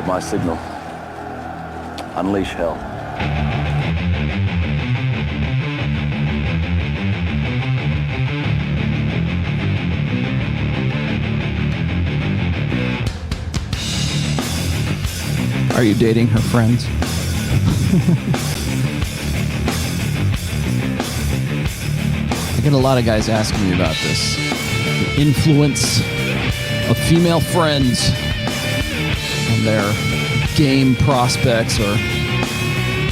my signal. Unleash hell. Are you dating her friends? I get a lot of guys asking me about this. The influence of female friends on their game prospects or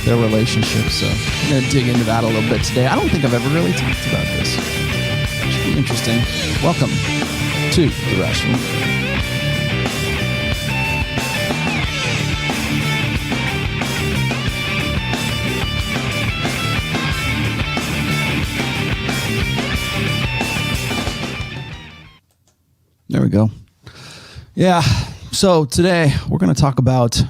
their relationships. So I'm going to dig into that a little bit today. I don't think I've ever really talked about this. Should be interesting. Welcome to The Rational. There we go. Yeah. So today we're going to talk about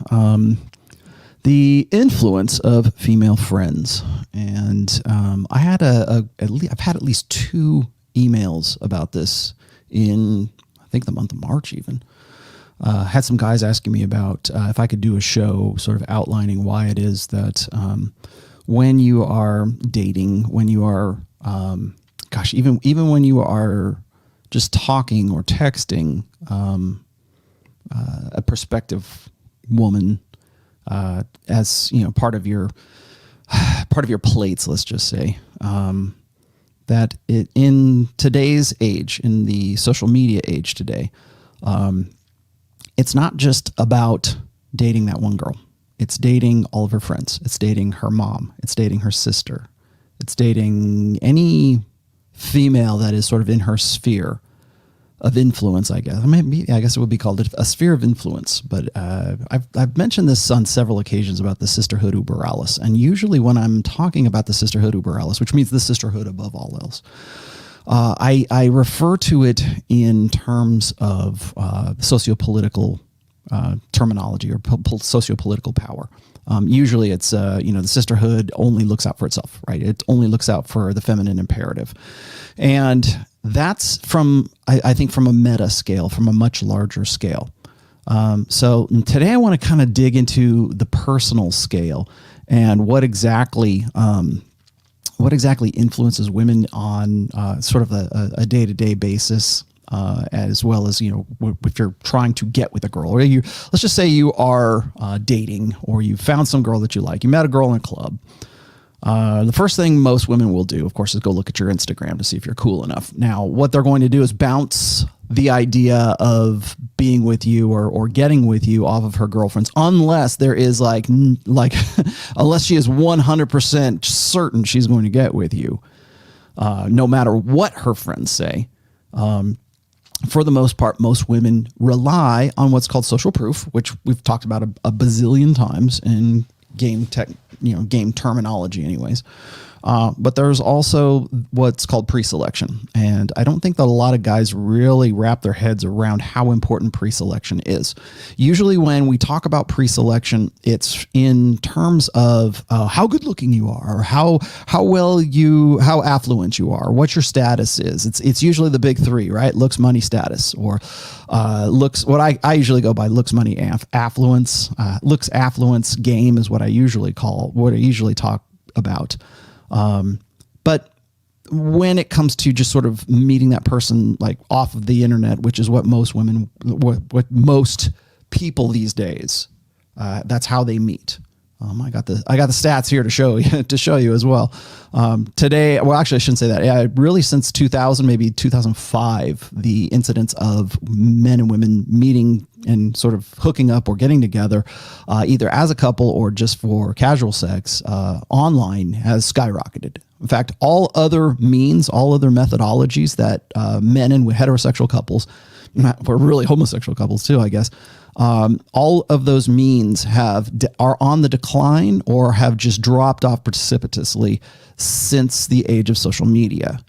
the influence of female friends, and I've had at least 2 emails about this in I think the month of March even. Had some guys asking me about if I could do a show sort of outlining why it is that when you are dating, when you are even when you are just talking or texting a prospective woman, as you know, part of your plates, let's just say, that in today's age, in the social media age today, it's not just about dating that one girl. It's dating all of her friends. It's dating her mom. It's dating her sister. It's dating any female that is sort of in her sphere of influence, I guess. I guess it would be called a sphere of influence. But I've mentioned this on several occasions about the sisterhood uberalis. And usually when I'm talking about the sisterhood uberalis, which means the sisterhood above all else, I refer to it in terms of sociopolitical terminology or sociopolitical power. Usually it's, the sisterhood only looks out for itself, right? It only looks out for the feminine imperative. And that's I think from a meta scale, from a much larger scale. So today I want to kind of dig into the personal scale and what exactly influences women on sort of a day-to-day basis. As well as, if you're trying to get with a girl, or let's just say you are dating, or you found some girl that you like. You met a girl in a club. The first thing most women will do, of course, is go look at your Instagram to see if you're cool enough. Now, what they're going to do is bounce the idea of being with you or getting with you off of her girlfriends, unless there is unless she is 100% certain she's going to get with you, no matter what her friends say. For the most part, most women rely on what's called social proof, which we've talked about a bazillion times in game terminology anyways. But there's also what's called pre-selection. And I don't think that a lot of guys really wrap their heads around how important pre-selection is. Usually when we talk about pre-selection, it's in terms of how good looking you are, or how affluent you are, what your status is. It's usually the big 3, right? Looks, money, status, or looks. What I usually go by looks, money, affluence. Looks, affluence, game is what I usually talk about. But when it comes to just sort of meeting that person like off of the internet, which is what most women, what most people these days, that's how they meet. I got the stats here to show you as well. Today, well, actually I shouldn't say that. Yeah, really since 2000, maybe 2005, the incidence of men and women meeting and sort of hooking up or getting together, either as a couple or just for casual sex, online has skyrocketed. In fact, all other methodologies that men and heterosexual couples, or really homosexual couples too, I guess, all of those means are on the decline or have just dropped off precipitously since the age of social media.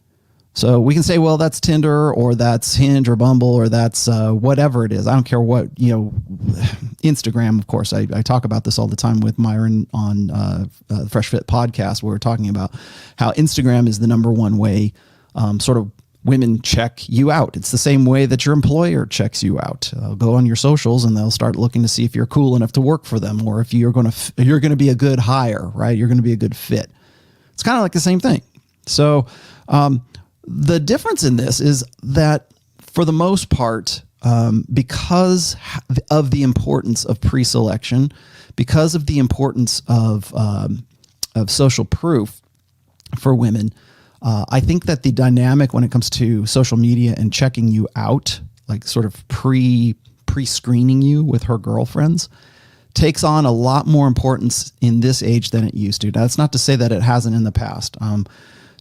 So we can say, well, that's Tinder or that's Hinge or Bumble or that's whatever it is. I don't care what, Instagram, of course. I talk about this all the time with Myron on the Fresh Fit podcast, where we're talking about how Instagram is the number one way, sort of women check you out. It's the same way that your employer checks you out. They'll go on your socials and they'll start looking to see if you're cool enough to work for them, or if you're going to be a good hire, right? You're going to be a good fit. It's kind of like the same thing. So the difference in this is that for the most part, because of the importance of pre-selection, because of the importance of social proof for women, I think that the dynamic when it comes to social media and checking you out, like sort of pre-screening you with her girlfriends, takes on a lot more importance in this age than it used to. Now, that's not to say that it hasn't in the past.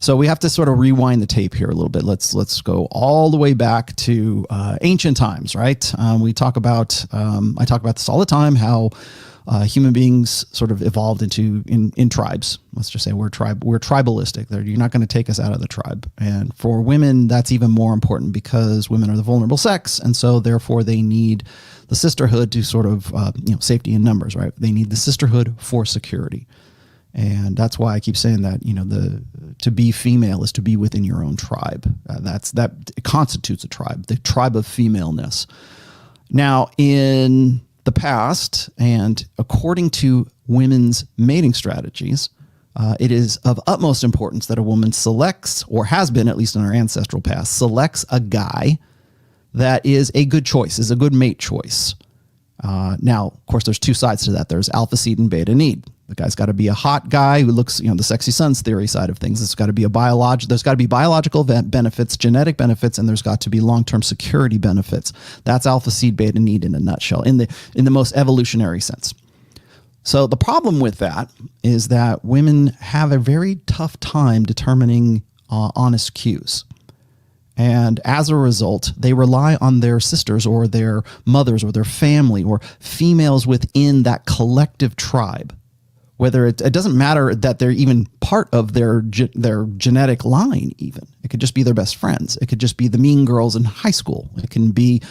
So we have to sort of rewind the tape here a little bit. Let's go all the way back to ancient times, right? I talk about this all the time, how human beings sort of evolved in tribes. Let's just say we're tribalistic. You're not going to take us out of the tribe. And for women, that's even more important because women are the vulnerable sex, and so therefore they need the sisterhood to sort of safety in numbers, right? They need the sisterhood for security. And that's why I keep saying that, to be female is to be within your own tribe. That constitutes a tribe, the tribe of femaleness. Now, in the past, and according to women's mating strategies, it is of utmost importance that a woman selects, or has been, at least in our ancestral past, selects a guy that is a good choice, is a good mate choice. Now, of course, there's two sides to that. There's alpha seed and beta need. The guy's got to be a hot guy who looks, the sexy sons theory side of things. There's got to be there's got to be biological benefits, genetic benefits, and there's got to be long-term security benefits. That's alpha seed, beta need in a nutshell, in the most evolutionary sense. So the problem with that is that women have a very tough time determining honest cues. And as a result, they rely on their sisters or their mothers or their family or females within that collective tribe. Whether it doesn't matter that they're even part of their genetic line, even. It could just be their best friends. It could just be the mean girls in high school. It can be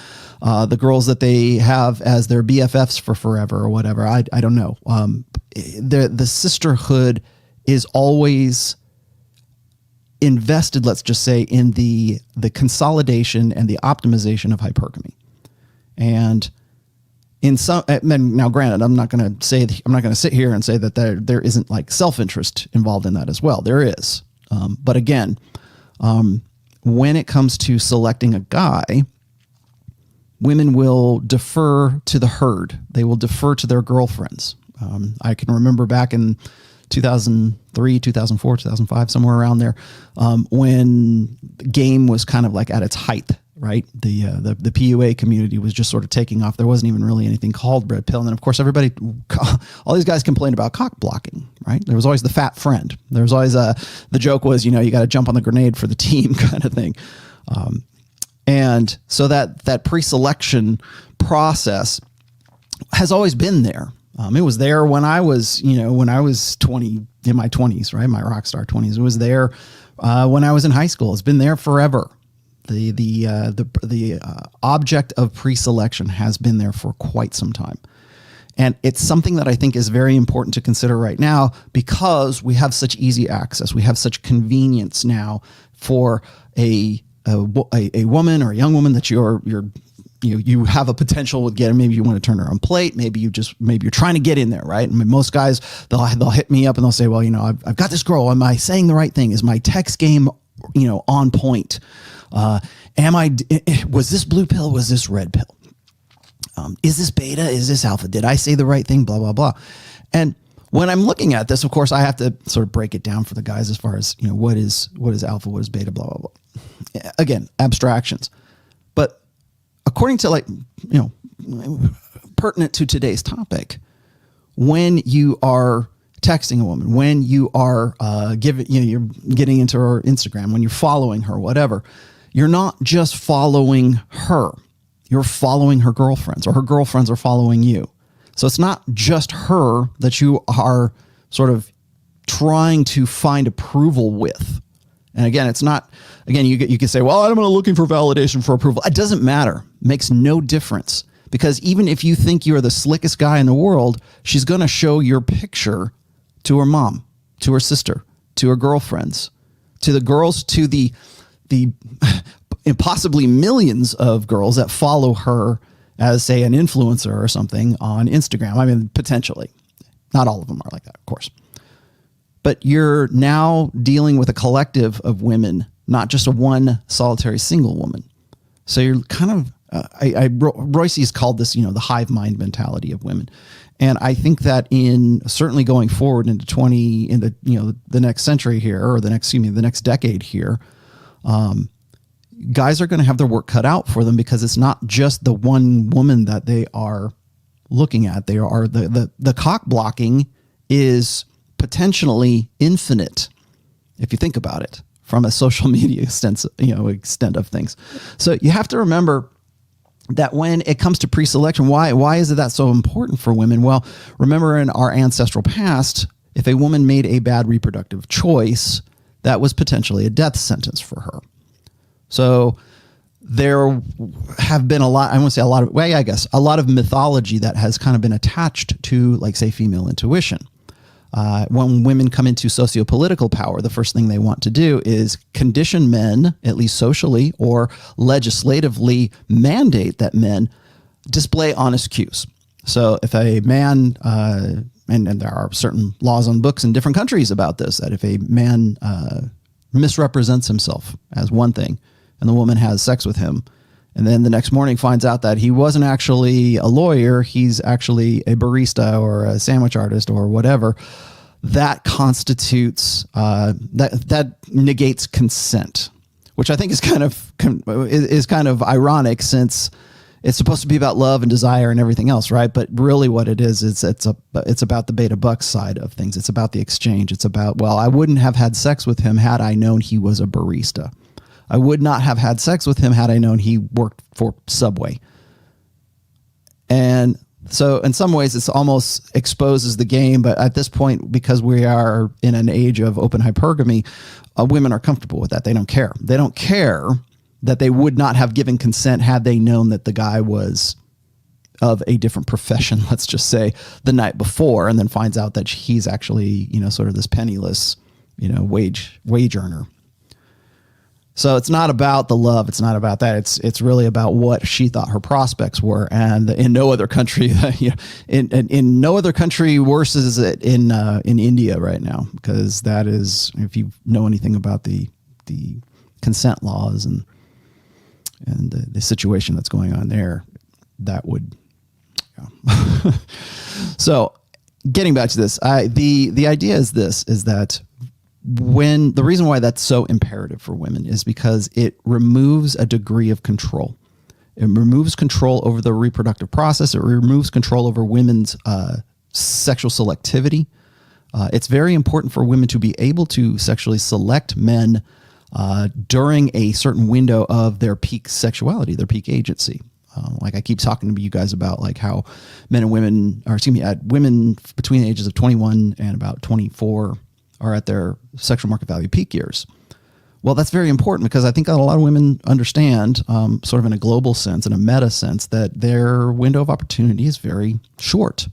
the girls that they have as their BFFs for forever or whatever. I don't know. The sisterhood is always invested, let's just say, in the consolidation and the optimization of hypergamy. And now, granted, I'm not going to sit here and say that there isn't like self-interest involved in that as well. There is, but again, when it comes to selecting a guy, women will defer to the herd. They will defer to their girlfriends. I can remember back in 2003, 2004, 2005, somewhere around there, when the game was kind of like at its height. Right, the PUA community was just sort of taking off. There wasn't even really anything called red pill, and then of course all these guys complained about cock blocking. Right, there was always the fat friend. There was always the joke was you got to jump on the grenade for the team kind of thing, and so that pre-selection process has always been there. It was there when I was 20 in my 20s, right, my rock star 20s. It was there when I was in high school. It's been there forever. The object of pre-selection has been there for quite some time. And it's something that I think is very important to consider right now because we have such easy access. We have such convenience now for a woman or a young woman that you have a potential with getting. Maybe you want to turn her on plate. Maybe you're trying to get in there, right? I mean, most guys, they'll hit me up and they'll say, well, I've got this girl. Am I saying the right thing? Is my text game, on point? Was this blue pill? Was this red pill? Is this beta? Is this alpha? Did I say the right thing? Blah, blah, blah. And when I'm looking at this, of course, I have to sort of break it down for the guys as far as, what is alpha? What is beta? Blah, blah, blah. Again, abstractions. But according to pertinent to today's topic, when you are texting a woman, when you are you're getting into her Instagram, when you're following her, whatever, you're not just following her, you're following her girlfriends, or her girlfriends are following you. So it's not just her that you are sort of trying to find approval with. And again, it's not, you can say, well, I'm looking for validation for approval. It doesn't matter. It makes no difference, because even if you think you're the slickest guy in the world, she's going to show your picture to her mom, to her sister, to her girlfriends, to the girls, to the the possibly millions of girls that follow her as, say, an influencer or something on Instagram. I mean, potentially. Not all of them are like that, of course. But you're now dealing with a collective of women, not just a one solitary single woman. So you're kind of, Royce's called this, the hive mind mentality of women. And I think that in certainly going forward into the next century here, or the next decade here, guys are going to have their work cut out for them, because it's not just the one woman that they are looking at. They are the cock blocking is potentially infinite, if you think about it from a social media extent of things. So you have to remember that when it comes to pre-selection, why is it that so important for women? Well, remember in our ancestral past, if a woman made a bad reproductive choice, that was potentially a death sentence for her. So there have been a lot of mythology that has kind of been attached to, like, say, female intuition. When women come into sociopolitical power, the first thing they want to do is condition men, at least socially or legislatively, mandate that men display honest cues. So if a man, and there are certain laws on books in different countries about this, that if a man misrepresents himself as one thing and the woman has sex with him, and then the next morning finds out that he wasn't actually a lawyer, he's actually a barista or a sandwich artist or whatever, that constitutes, that negates consent, which I think is kind of ironic, since it's supposed to be about love and desire and everything else, right? But really what it is, it's about the beta buck side of things. It's about the exchange. It's about, well, I wouldn't have had sex with him had I known he was a barista. I would not have had sex with him had I known he worked for Subway. And so in some ways it's almost exposes the game, but at this point, because we are in an age of open hypergamy, women are comfortable with that. They don't care. They don't care that they would not have given consent had they known that the guy was of a different profession, let's just say, the night before, and then finds out that he's actually, sort of this penniless, wage earner. So it's not about the love. It's not about that. It's really about what she thought her prospects were. And in no other country, in no other country worse is it in India right now, because that is, if you know anything about the consent laws and the situation that's going on there, that would. Yeah. So getting back to this, the idea is that the reason why that's so imperative for women is because it removes a degree of control. It removes control over the reproductive process. It removes control over women's sexual selectivity. It's very important for women to be able to sexually select men during a certain window of their peak sexuality, their peak agency. Like I keep talking to you guys about, like, how women between the ages of 21 and about 24 are at their sexual market value peak years. Well, that's very important, because I think that a lot of women understand, sort of in a global sense, in a meta sense, that their window of opportunity is very short.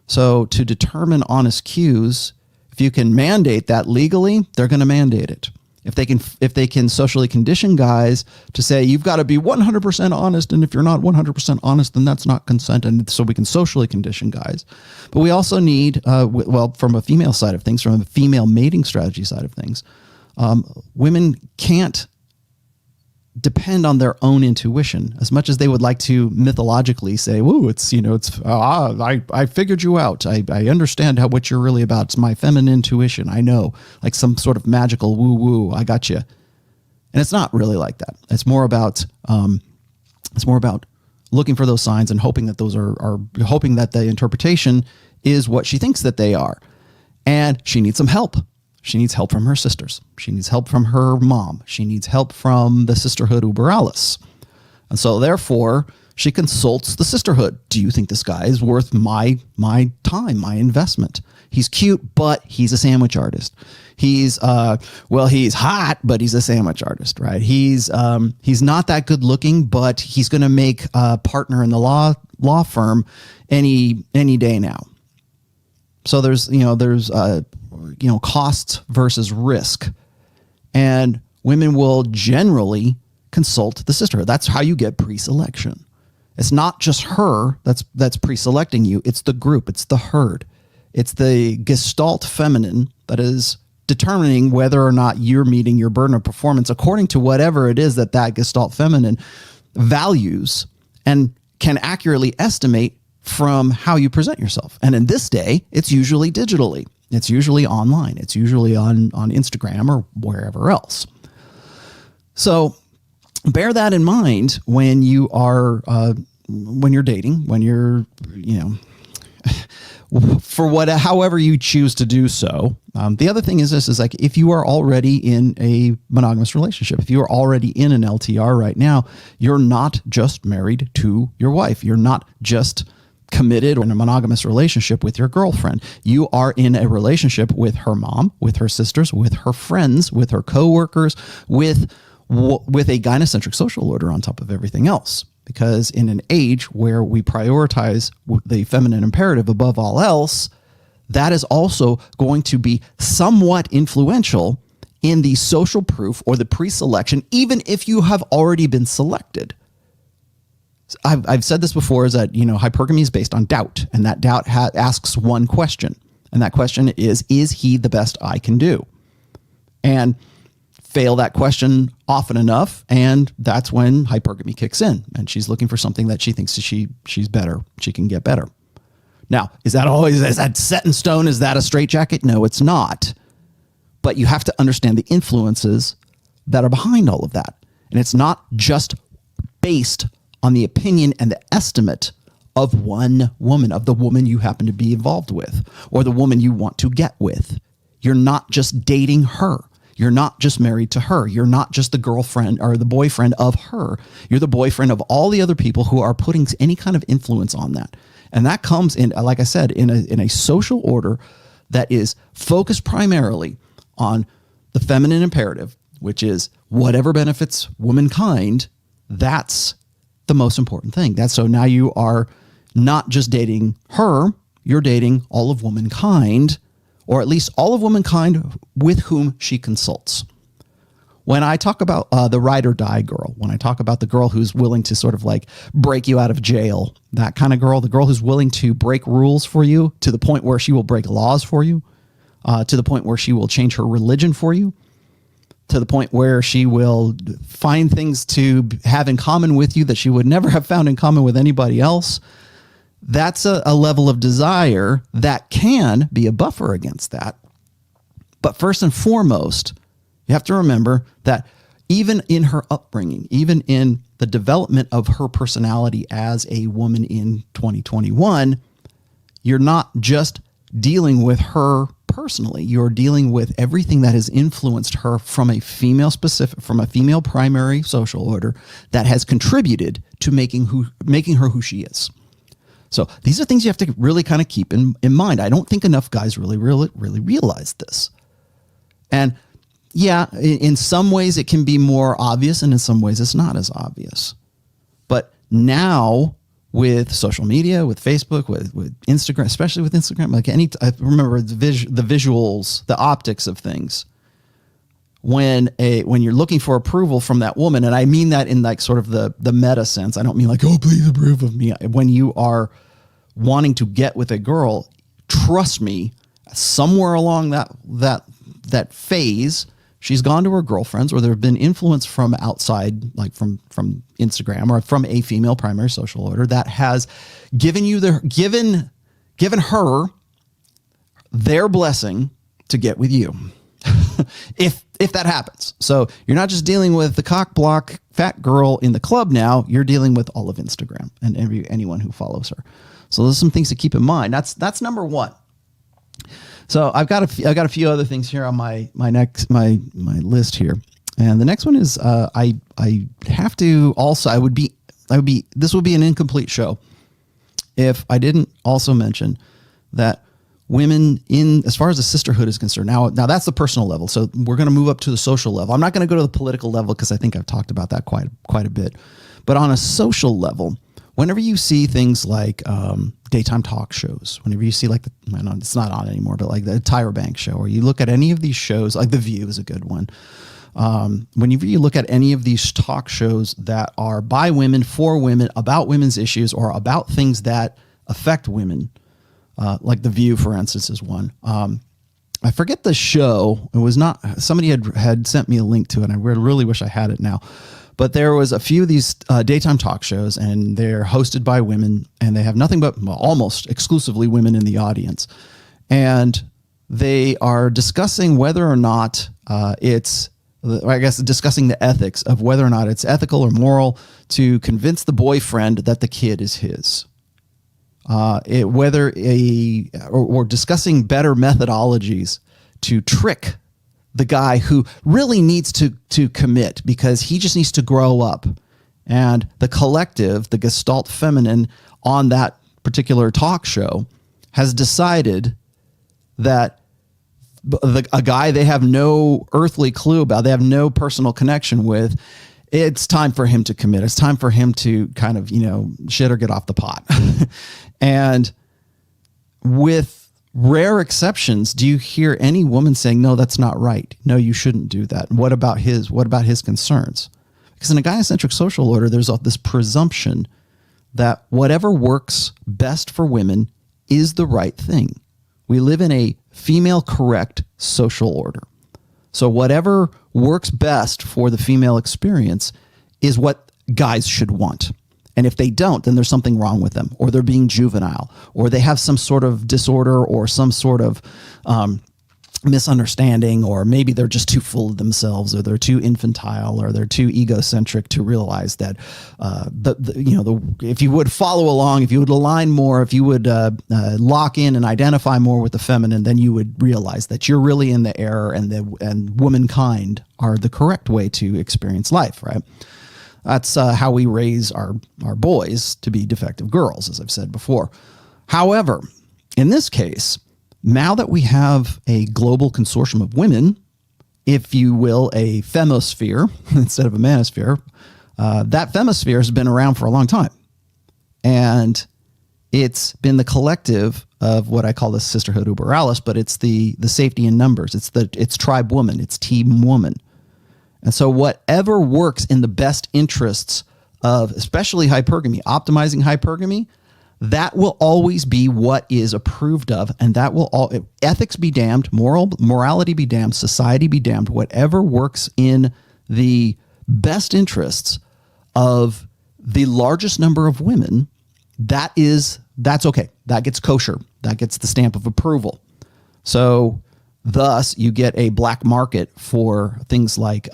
So to determine honest cues, if you can mandate that legally, they're going to mandate it. If they can socially condition guys to say, you've got to be 100% honest, and if you're not 100% honest, then that's not consent. And so we can socially condition guys. But we also need, from a female side of things, from a female mating strategy side of things, women can't depend on their own intuition as much as they would like to mythologically say, "Woo, I figured you out. I understand what you're really about. It's my feminine intuition. I know," like some sort of magical woo woo. I got you. And it's not really like that. It's more about looking for those signs and hoping that those are hoping that the interpretation is what she thinks that they are. And she needs some help. She needs help from her sisters. She needs help from her mom. She needs help from the sisterhood uber alles. And so therefore, she consults the sisterhood. Do you think this guy is worth my time, my investment? He's cute, but he's a sandwich artist. He's hot, but he's a sandwich artist, right? He's not that good looking, but he's going to make a partner in the law firm any day now. So there's cost versus risk. And women will generally consult the sisterhood. That's how you get pre-selection. It's not just her that's pre-selecting you. It's the group. It's the herd. It's the gestalt feminine that is determining whether or not you're meeting your burden of performance according to whatever it is that gestalt feminine values and can accurately estimate from how you present yourself. And in this day, it's usually digitally. It's usually online. It's usually on Instagram or wherever else. So bear that in mind when you are when you're dating, when you're, however you choose to do so. The other thing is this, is like, if you are already in a monogamous relationship, if you are already in an LTR right now, you're not just married to your wife. You're not just committed in a monogamous relationship with your girlfriend. You are in a relationship with her mom, with her sisters, with her friends, with her coworkers, with a gynocentric social order on top of everything else. Because in an age where we prioritize the feminine imperative above all else, that is also going to be somewhat influential in the social proof or the pre-selection, even if you have already been selected. I've said this before, is that, hypergamy is based on doubt, and that doubt asks one question. And that question is he the best I can do? And fail that question often enough, and that's when hypergamy kicks in, and she's looking for something that she thinks she's better, she can get better. Now, is that set in stone? Is that a straitjacket? No, it's not. But you have to understand the influences that are behind all of that. And it's not just based on the opinion and the estimate of one woman, of the woman you happen to be involved with, or the woman you want to get with. You're not just dating her. You're not just married to her. You're not just the girlfriend or the boyfriend of her. You're the boyfriend of all the other people who are putting any kind of influence on that. And that comes in, like I said, in a social order that is focused primarily on the feminine imperative, which is whatever benefits womankind. That's the most important thing. So now you are not just dating her, you're dating all of womankind, or at least all of womankind with whom she consults. When I talk about the ride or die girl, when I talk about the girl who's willing to sort of like break you out of jail, that kind of girl, the girl who's willing to break rules for you to the point where she will break laws for you, to the point where she will change her religion for you, to the point where she will find things to have in common with you that she would never have found in common with anybody else. That's a level of desire that can be a buffer against that. But first and foremost, you have to remember that even in her upbringing, even in the development of her personality as a woman in 2021, you're not just dealing with her personally. You're dealing with everything that has influenced her from a female primary social order that has contributed to making her who she is. So these are things you have to really kind of keep in mind. I don't think enough guys really realize this. And yeah, in some ways it can be more obvious, and in some ways it's not as obvious. But now with social media, with Facebook, with Instagram, especially with Instagram, I remember the visuals, the optics of things. When you're looking for approval from that woman, and I mean that in like sort of the meta sense. I don't mean like, oh, please approve of me. When you are wanting to get with a girl, trust me, somewhere along that phase, she's gone to her girlfriends, or there have been influence from outside, like from Instagram or from a female primary social order that has given her their blessing to get with you. If that happens. So you're not just dealing with the cock block fat girl in the club now, you're dealing with all of Instagram and anyone who follows her. So those are some things to keep in mind. That's number one. So I've got a few other things here on my list here. And the next one is I have to also this would be an incomplete show if I didn't also mention that women as far as the sisterhood is concerned. Now that's the personal level. So we're going to move up to the social level. I'm not going to go to the political level because I think I've talked about that quite a bit. But on a social level, whenever you see things like daytime talk shows, whenever you see like it's not on anymore, but like the Tyra Banks show, or you look at any of these shows, like The View is a good one. Whenever you look at any of these talk shows that are by women, for women, about women's issues, or about things that affect women, like The View, for instance, is one. I forget the show. It was not, somebody had sent me a link to it, and I really wish I had it now. But there was a few of these daytime talk shows, and they're hosted by women, and they have nothing but almost exclusively women in the audience. And they are discussing whether or not discussing the ethics of whether or not it's ethical or moral to convince the boyfriend that the kid is his. Or discussing better methodologies to trick the guy who really needs to commit because he just needs to grow up. And the collective, the Gestalt feminine on that particular talk show has decided that a guy they have no earthly clue about, they have no personal connection with, it's time for him to commit. It's time for him to kind of, shit or get off the pot. And with rare exceptions, do you hear any woman saying, no, that's not right. No, you shouldn't do that. What about his concerns? Because in a gynocentric social order, there's this presumption that whatever works best for women is the right thing. We live in a female correct social order. So whatever works best for the female experience is what guys should want. And if they don't, then there's something wrong with them, or they're being juvenile, or they have some sort of disorder or some sort of misunderstanding, or maybe they're just too full of themselves, or they're too infantile, or they're too egocentric to realize that if you would follow along, if you would align more, if you would lock in and identify more with the feminine, then you would realize that you're really in the error, and womankind are the correct way to experience life, right? That's how we raise our boys to be defective girls, as I've said before. However, in this case, now that we have a global consortium of women, if you will, a femosphere instead of a manosphere, that femosphere has been around for a long time. And it's been the collective of what I call the sisterhood uberalis, but it's the safety in numbers. It's tribe woman. It's team woman. And so whatever works in the best interests of especially hypergamy, optimizing hypergamy, that will always be what is approved of. And that will ethics be damned, morality be damned, society be damned, whatever works in the best interests of the largest number of women, that's okay. That gets kosher. That gets the stamp of approval. So thus, you get a black market for things like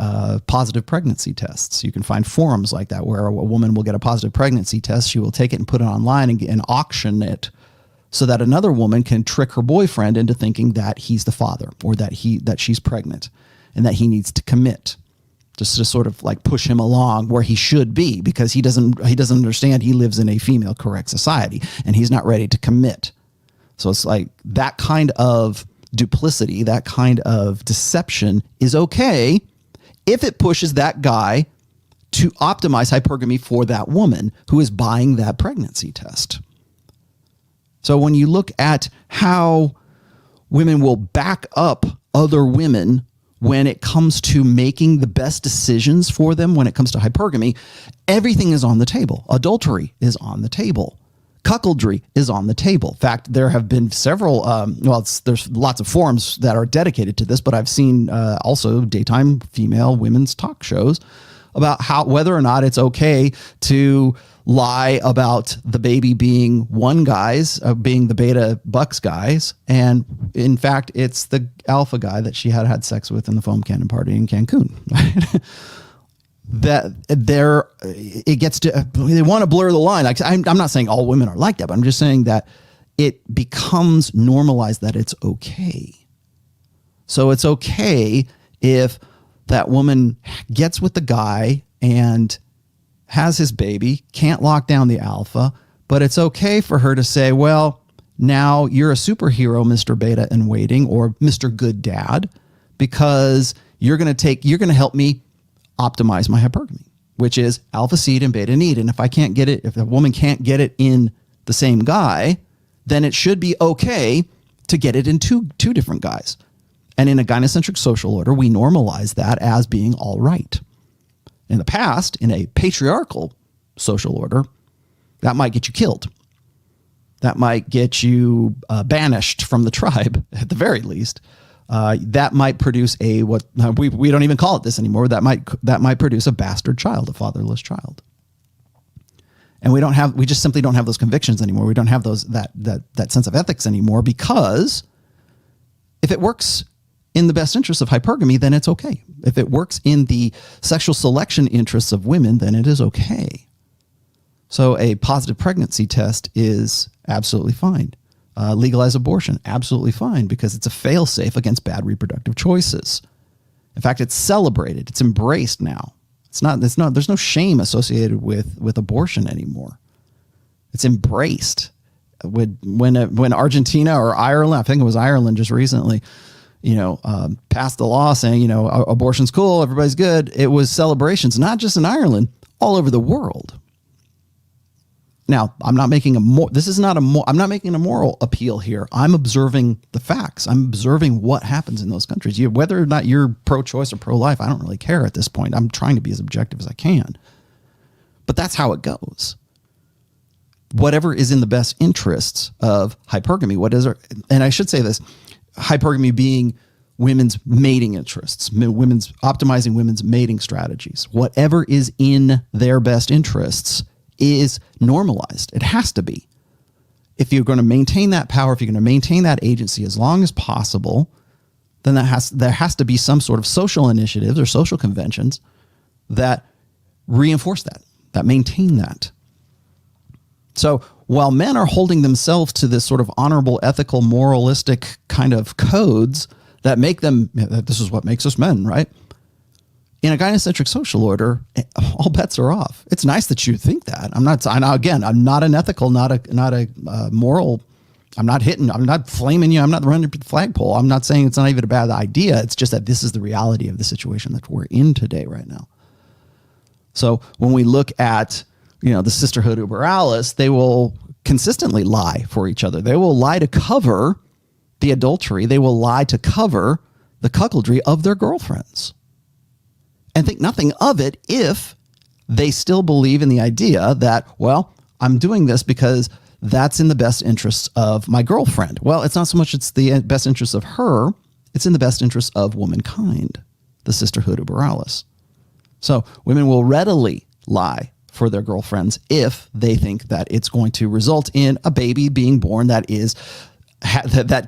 positive pregnancy tests. You can find forums like that where a woman will get a positive pregnancy test. She will take it and put it online and auction it so that another woman can trick her boyfriend into thinking that he's the father, or that she's pregnant and that he needs to commit, just to sort of like push him along where he should be, because he doesn't understand he lives in a female correct society and he's not ready to commit. So it's like that kind of duplicity, that kind of deception is okay if it pushes that guy to optimize hypergamy for that woman who is buying that pregnancy test. So when you look at how women will back up other women when it comes to making the best decisions for them, when it comes to hypergamy, everything is on the table. Adultery is on the table. Cuckoldry is on the table. In fact, there have been several, there's lots of forums that are dedicated to this, but I've seen also daytime female women's talk shows about whether or not it's okay to lie about the baby being one guy's, being the beta Bucks guy's, and in fact, it's the alpha guy that she had sex with in the foam cannon party in Cancun. Right? That it gets to, they want to blur the line. Like I'm not saying all women are like that, but I'm just saying that it becomes normalized that it's okay. So it's okay if that woman gets with the guy and has his baby, can't lock down the alpha, but it's okay for her to say, well, now you're a superhero, Mr. Beta in waiting, or Mr. Good Dad, because you're going to help me optimize my hypergamy, which is alpha seed and beta need. And if a woman can't get it in the same guy, then it should be okay to get it in two different guys. And in a gynocentric social order, we normalize that as being all right. In the past, in a patriarchal social order, that might get you killed. That might get you banished from the tribe, at the very least. That might produce we don't even call it this anymore. That might produce a bastard child, a fatherless child. And we just simply don't have those convictions anymore. We don't have that sense of ethics anymore, because if it works in the best interests of hypergamy, then it's okay. If it works in the sexual selection interests of women, then it is okay. So a positive pregnancy test is absolutely fine. Legalize abortion, absolutely fine, because it's a fail-safe against bad reproductive choices. In fact, it's celebrated. It's embraced now. There's no shame associated with abortion anymore. It's embraced. When Argentina or Ireland, I think it was Ireland just recently, passed the law saying, abortion's cool, everybody's good. It was celebrations, not just in Ireland, all over the world. Now, I'm not making I'm not making a moral appeal here. I'm observing the facts. I'm observing what happens in those countries. Whether or not you're pro-choice or pro-life, I don't really care at this point. I'm trying to be as objective as I can. But that's how it goes. Whatever is in the best interests of hypergamy, and I should say this, hypergamy being women's mating interests, optimizing women's mating strategies. Whatever is in their best interests is normalized. It has to be. If you're going to maintain that power, if you're going to maintain that agency as long as possible, then there has to be some sort of social initiatives or social conventions that reinforce that maintain that. So while men are holding themselves to this sort of honorable, ethical, moralistic kind of codes that make them, this is what makes us men, right? In a gynocentric social order, all bets are off. It's nice that you think that. I'm not an ethical, not a moral. I'm not flaming you. I'm not running the flagpole. I'm not saying it's not even a bad idea. It's just that this is the reality of the situation that we're in today right now. So when we look at, the sisterhood uber alles, they will consistently lie for each other. They will lie to cover the adultery. They will lie to cover the cuckoldry of their girlfriends and think nothing of it if they still believe in the idea that, well, I'm doing this because that's in the best interests of my girlfriend. Well, it's not so much it's the best interests of her, it's in the best interests of womankind, the sisterhood uber alles. So women will readily lie for their girlfriends if they think that it's going to result in a baby being born that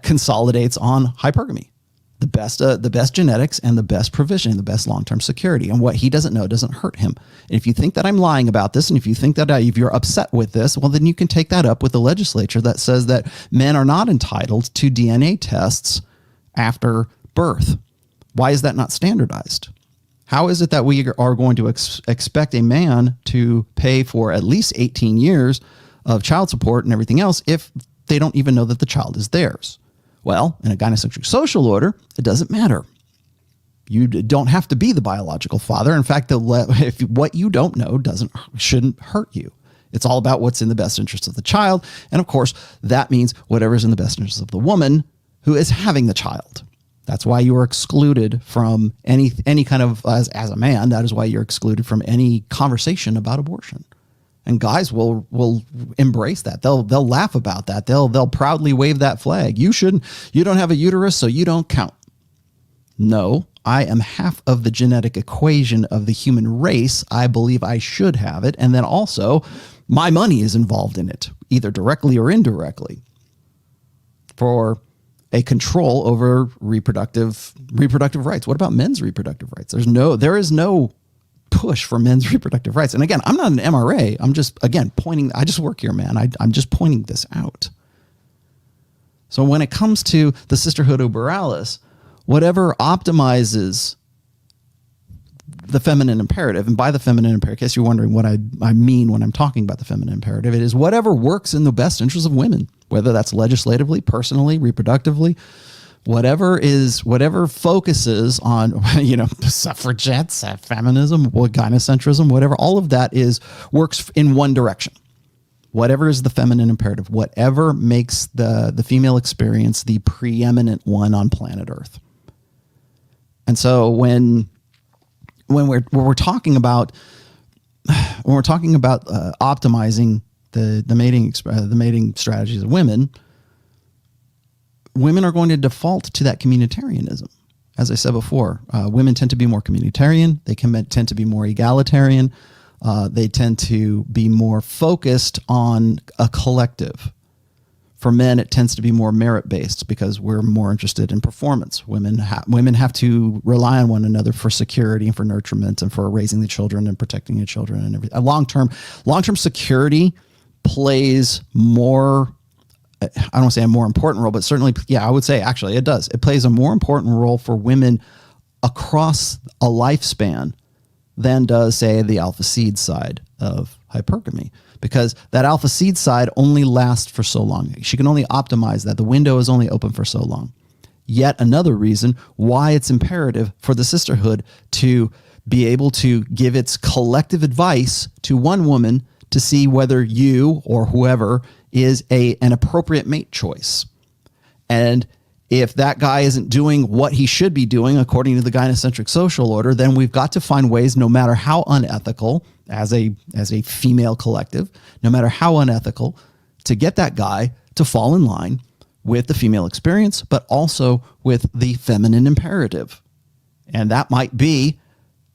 consolidates on hypergamy. The best genetics and the best provision, the best long-term security. And what he doesn't know doesn't hurt him. And if you think that I'm lying about this, and if you think that if you're upset with this, well, then you can take that up with the legislature that says that men are not entitled to DNA tests after birth. Why is that not standardized? How is it that we are going to expect a man to pay for at least 18 years of child support and everything else if they don't even know that the child is theirs? Well, in a gynocentric social order, it doesn't matter. You don't have to be the biological father. In fact, if what you don't know shouldn't hurt you. It's all about what's in the best interest of the child. And of course, that means whatever's in the best interest of the woman who is having the child. That's why you are excluded from any kind of, as a man, that is why you're excluded from any conversation about abortion. And guys will embrace that. They'll laugh about that. They'll proudly wave that flag. You don't have a uterus, so you don't count. No, I am half of the genetic equation of the human race. I believe I should have it. And then also my money is involved in it, either directly or indirectly, for a control over reproductive rights. What about men's reproductive rights? There is no push for men's reproductive rights. And again, I'm not an MRA. I'm just, pointing, I just work here, man. I'm just pointing this out. So when it comes to the sisterhood uber alles, whatever optimizes the feminine imperative, and by the feminine imperative, in case you're wondering what I mean when I'm talking about the feminine imperative, it is whatever works in the best interest of women, whether that's legislatively, personally, reproductively, whatever focuses on, suffragettes, feminism, gynocentrism, whatever, all of that works in one direction. Whatever is the feminine imperative, whatever makes the female experience the preeminent one on planet Earth. And so when we're talking about optimizing the mating strategies of women are going to default to that communitarianism. As I said before, women tend to be more communitarian. They tend to be more egalitarian. They tend to be more focused on a collective. For men, it tends to be more merit-based because we're more interested in performance. Women have to rely on one another for security and for nurturement and for raising the children and protecting the children and everything. Long-term security plays more, I don't want to say a more important role, but certainly, I would say actually it does. It plays a more important role for women across a lifespan than does, say, the alpha seed side of hypergamy, because that alpha seed side only lasts for so long. She can only optimize that. The window is only open for so long. Yet another reason why it's imperative for the sisterhood to be able to give its collective advice to one woman to see whether you or whoever is an appropriate mate choice. And if that guy isn't doing what he should be doing according to the gynocentric social order, then we've got to find ways, no matter how unethical, as a female collective, no matter how unethical, to get that guy to fall in line with the female experience, but also with the feminine imperative. And that might be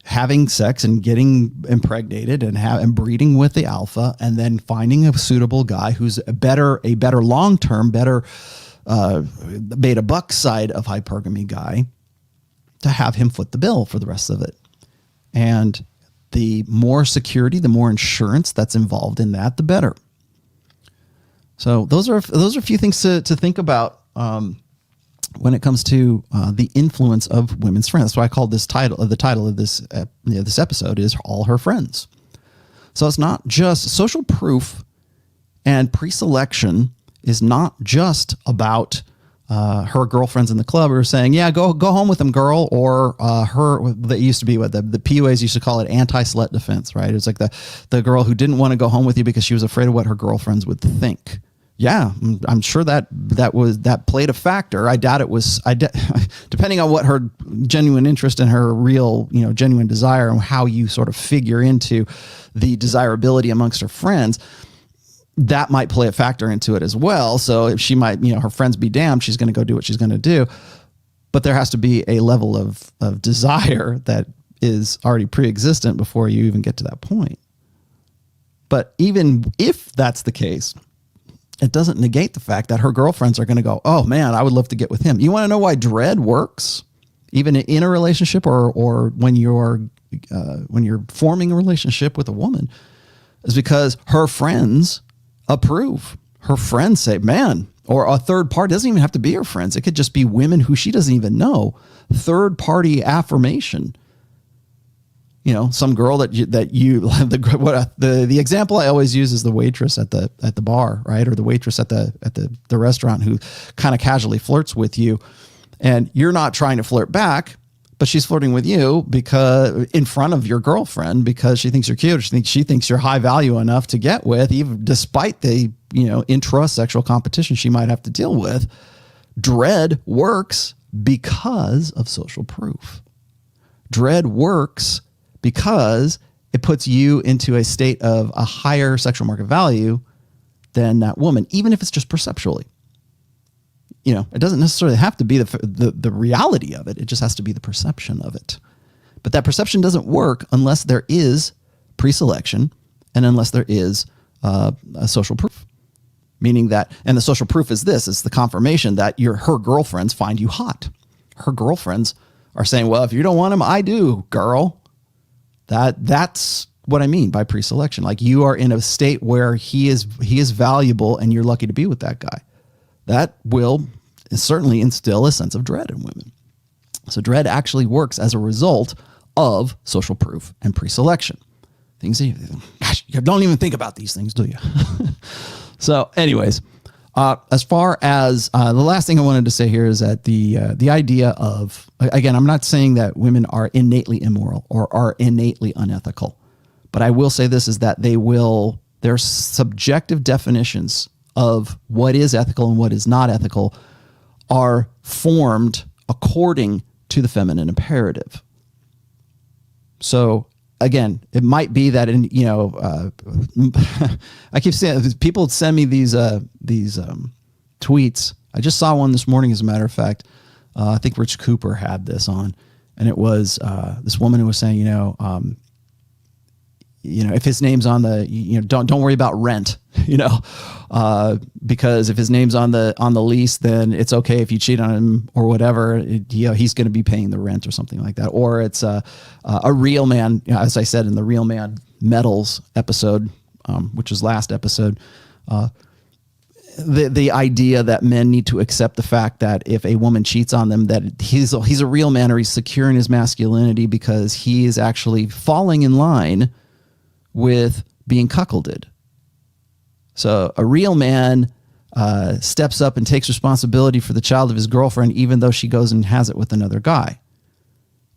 having sex and getting impregnated and breeding with the alpha, and then finding a suitable guy who's a better long-term, better beta buck side of hypergamy guy to have him foot the bill for the rest of it. And the more security, the more insurance that's involved in that, the better. So those are a few things to think about when it comes to the influence of women's friends. That's why I called the title of this this episode is All Her Friends. So it's not just social proof and pre-selection is not just about her girlfriends in the club who are saying, yeah, go home with them, girl, or her, that used to be what the PUAs used to call it, anti-slut defense, right? It's like the girl who didn't want to go home with you because she was afraid of what her girlfriends would think. Yeah, I'm sure that played a factor. I doubt it was, depending on what her genuine interest and her real, genuine desire and how you sort of figure into the desirability amongst her friends, that might play a factor into it as well. So if she might, her friends be damned, she's going to go do what she's going to do. But there has to be a level of desire that is already pre-existent before you even get to that point. But even if that's the case, it doesn't negate the fact that her girlfriends are going to go, oh man, I would love to get with him. You want to know why dread works, even in a relationship or when you're forming a relationship with a woman, is because her friends approve. Her friends say, man, or a third party, doesn't even have to be her friends. It could just be women who she doesn't even know. Third party affirmation. Some girl the example I always use is the waitress at the bar, right? Or the waitress at the restaurant who kind of casually flirts with you, and you're not trying to flirt back, but she's flirting with you because in front of your girlfriend because she thinks you're cute. She thinks you're high value enough to get with, even despite the intra-sexual competition she might have to deal with. Dread works because of social proof. Dread works because it puts you into a state of a higher sexual market value than that woman, even if it's just perceptually. It doesn't necessarily have to be the reality of it. It just has to be the perception of it. But that perception doesn't work unless there is pre-selection and unless there is a social proof. Meaning that, and the social proof is this, it's the confirmation that her girlfriends find you hot. Her girlfriends are saying, well, if you don't want him, I do, girl. That's what I mean by pre-selection. Like, you are in a state where he is valuable and you're lucky to be with that guy. That will certainly instill a sense of dread in women. So dread actually works as a result of social proof and pre-selection. Things that you don't even think about these things, do you? So anyways, as far as the last thing I wanted to say here is that the idea of, again, I'm not saying that women are innately immoral or are innately unethical, but I will say this is that their subjective definitions of what is ethical and what is not ethical are formed according to the feminine imperative. So again, it might be that in, I keep saying, people send me these tweets. I just saw one this morning, as a matter of fact. I think Rich Cooper had this on, and it was this woman who was saying, if his name's on the, don't worry about rent, because if his name's on the lease, then it's okay if you cheat on him or whatever. He's going to be paying the rent or something like that. Or it's a real man, as I said in the Real Man Metals episode, which was last episode. The idea that men need to accept the fact that if a woman cheats on them, that he's a real man, or he's securing his masculinity because he is actually falling in line with being cuckolded. So a real man steps up and takes responsibility for the child of his girlfriend, even though she goes and has it with another guy.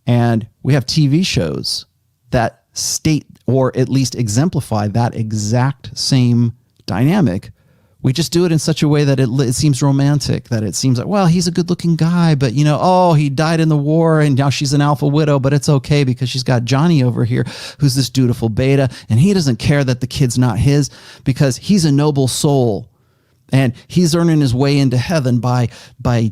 And we have TV shows that state, or at least exemplify, that exact same dynamic. We just do it in such a way that it seems romantic, that it seems like, well, he's a good looking guy, but he died in the war and now she's an alpha widow, but it's okay because she's got Johnny over here who's this dutiful beta, and he doesn't care that the kid's not his because he's a noble soul. And he's earning his way into heaven by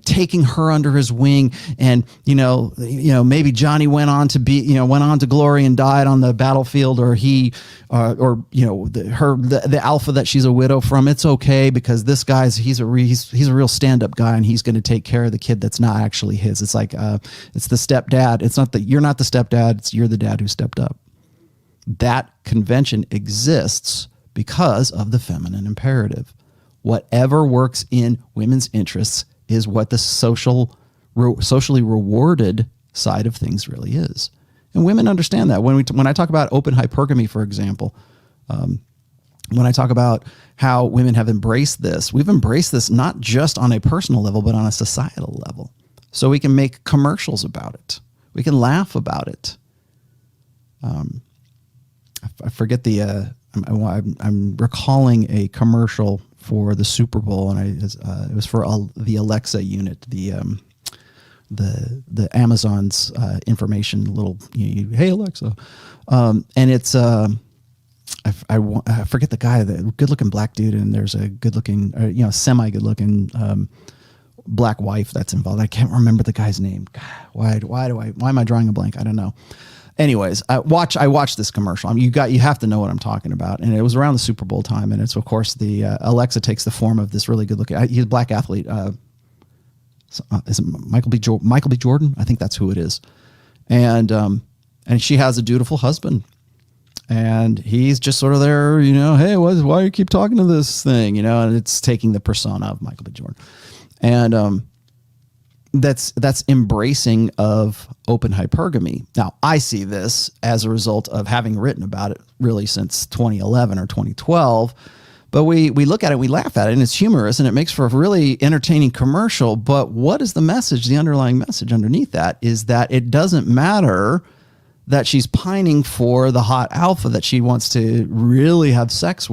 taking her under his wing. And, maybe Johnny went on to glory and died on the battlefield, or the alpha that she's a widow from. It's okay because this guy's, he's a real stand-up guy, and he's going to take care of the kid that's not actually his. It's like, it's the stepdad. It's not that you're not the stepdad. You're the dad who stepped up. That convention exists because of the feminine imperative. Whatever works in women's interests is what the socially rewarded side of things really is. And women understand that. When I talk about open hypergamy, for example, when I talk about how women have embraced this, we've embraced this not just on a personal level, but on a societal level. So we can make commercials about it. We can laugh about it. I forget I'm recalling a commercial for the Super Bowl, and it was for the Alexa unit, the Amazon's information little, hey Alexa, and it's I forget the guy, the good looking black dude, and there's a good looking, semi good looking black wife that's involved. I can't remember the guy's name. God, why am I drawing a blank? I don't know. Anyways, I watched this commercial. You have to know what I'm talking about. And it was around the Super Bowl time, and it's of course the Alexa takes the form of this really good looking. He's a black athlete. Is it Michael B. Jordan? I think that's who it is. And she has a dutiful husband, and he's just sort of there. Hey, why do you keep talking to this thing? And it's taking the persona of Michael B. Jordan, and that's embracing of open hypergamy. Now, I see this as a result of having written about it really since 2011 or 2012. But we look at it, we laugh at it, and it's humorous, and it makes for a really entertaining commercial. But what is the message? The underlying message underneath that is that it doesn't matter that she's pining for the hot alpha that she wants to really have sex with.